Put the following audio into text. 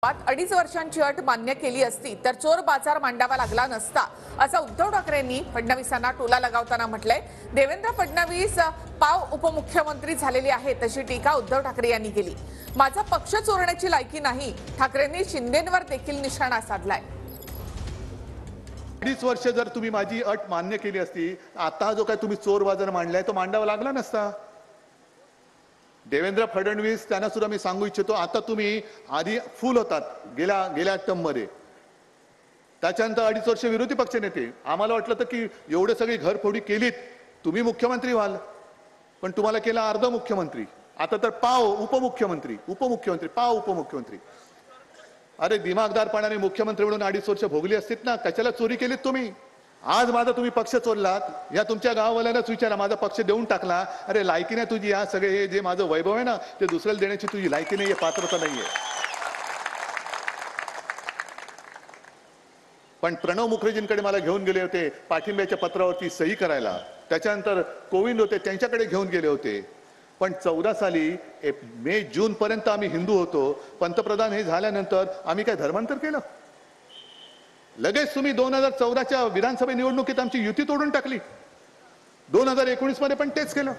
अडीच वर्षांची अट मान्य केली असती तर चोर बाजार मांडावा लागला नसता, असं उद्धव ठाकरेंनी फडणवीसांना टोला लगावताना म्हटलंय। देवेंद्र फडणवीस पाव उपमुख्यमंत्री झालेले आहेत अशी टीका उद्धव ठाकरे यांनी केली। माझा पक्ष चोरण्याची लायकी नाही, ठाकरेंनी शिंदेंवर देखील निशाणा साधलाय। अडीच वर्ष जर तुम्ही माझी अट मान्य केली असती, आता जो काय तुम्ही चोर बाजार मांडलाय तो मांडावा लागला नसता। देवेंद्र फडणवीस त्यांना सुद्धा मी सांगू इच्छितो, आता तुम्ही आधी फुल होतात गेल्या टर्म मध्ये, त्याच्यानंतर अडीच वर्ष विरोधी पक्ष नेते। आम्हाला वाटलं तर की एवढे सगळी घरफोडी केलीत तुम्ही मुख्यमंत्री व्हाल, पण तुम्हाला केला अर्ध मुख्यमंत्री, आता तर पाव उपमुख्यमंत्री पाव उपमुख्यमंत्री। अरे दिमागदारपणाने मुख्यमंत्री म्हणून अडीच वर्ष भोगली असतीत ना, कशाला चोरी केलीत तुम्ही? आज माझा तुम्ही पक्ष चोरलात, या तुमच्या गाववाल्यांनाच विचारा, माझा पक्ष देऊन टाकला। अरे लायकी नाही तुझी, या सगळे हे जे माझं वैभव आहे ना ते दुसऱ्याला देण्याची तुझी लायकी नाहीये, पात्रता नाहीये। पण प्रणव मुखर्जींकडे मला घेऊन गेले होते पाठिंब्याच्या पत्रावरती सही करायला, त्याच्यानंतर कोविंद होते त्यांच्याकडे घेऊन गेले होते। पण 14 साली मे जून पर्यंत आम्ही हिंदू होतो, पंतप्रधान हे झाल्यानंतर आम्ही काय धर्मांतर केलं? लगेच तुम्ही 2014च्या विधानसभा निवडणुकीत आमची युती तोडून टाकली, 2019 मध्ये पण तेच केलं।